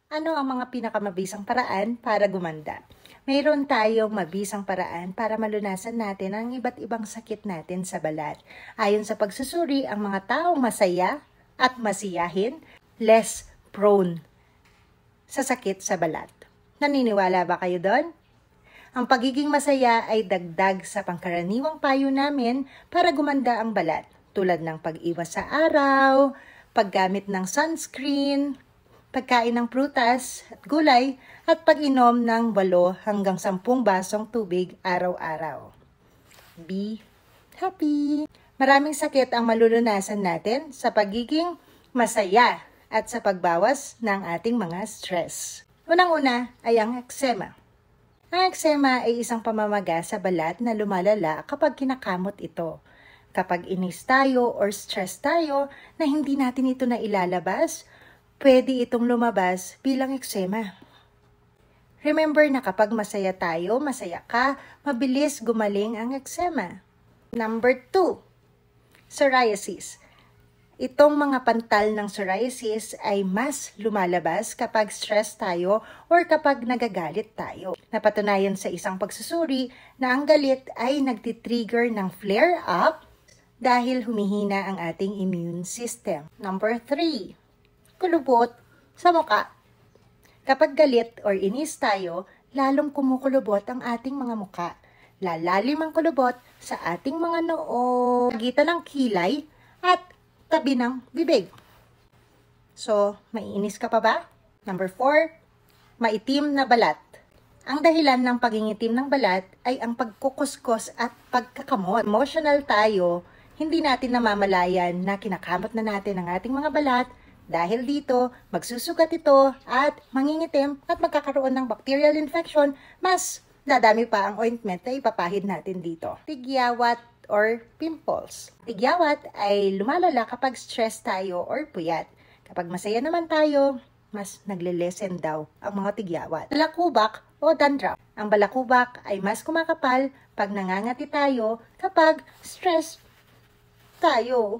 Ano ang mga pinakamabisang paraan para gumanda? Mayroon tayong mabisang paraan para malunasan natin ang iba't ibang sakit natin sa balat. Ayon sa pagsusuri, ang mga taong masaya at masiyahin, less prone sa sakit sa balat. Naniniwala ba kayo doon? Ang pagiging masaya ay dagdag sa pangkaraniwang payo namin para gumanda ang balat, tulad ng pag-iwas sa araw, paggamit ng sunscreen, pagkain ng prutas at gulay, at pag-inom ng 8 hanggang 10 basong tubig araw-araw. Be happy! Maraming sakit ang malulunasan natin sa pagiging masaya at sa pagbawas ng ating mga stress. Unang-una ay ang eczema. Ang eczema ay isang pamamaga sa balat na lumalala kapag kinakamot ito. Kapag inis tayo or stress tayo na hindi natin ito na ilalabas, pwede itong lumabas bilang eczema. Remember na kapag masaya tayo, masaya ka, mabilis gumaling ang eczema. Number 2, psoriasis. Itong mga pantal ng psoriasis ay mas lumalabas kapag stress tayo or kapag nagagalit tayo. Napatunayan sa isang pagsusuri na ang galit ay nagtitrigger ng flare-up dahil humihina ang ating immune system. Number 3, kulubot sa muka. Kapag galit or inis tayo, lalong kumukulubot ang ating mga muka. Lalalim ang kulubot sa ating mga noo, pagitan ng kilay at tabi ng bibig. So, maiinis ka pa ba? Number 4, maitim na balat. Ang dahilan ng pagingitim ng balat ay ang pagkukuskos at pagkakamot. Emotional tayo, hindi natin namamalayan na kinakamot na natin ang ating mga balat. Dahil dito, magsusugat ito at mangingitim at magkakaroon ng bacterial infection, mas dadami pa ang ointment na ipapahid natin dito. Tigyawat or pimples. Tigyawat ay lumalala kapag stress tayo or puyat. Kapag masaya naman tayo, mas nagle-lessen daw ang mga tigyawat. Balakubak o dandruff. Ang balakubak ay mas kumakapal pag nangangati tayo kapag stress tayo.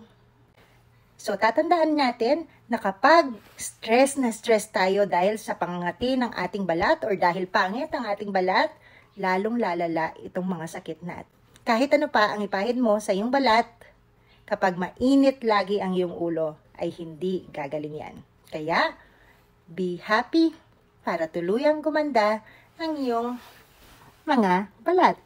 So, tatandaan natin na kapag stress na stress tayo dahil sa pangangati ng ating balat or dahil pangit ang ating balat, lalong lalala itong mga sakit natin. Kahit ano pa ang ipahid mo sa iyong balat, kapag mainit lagi ang iyong ulo, ay hindi gagaling yan. Kaya, be happy para tuluyang gumanda ang iyong mga balat.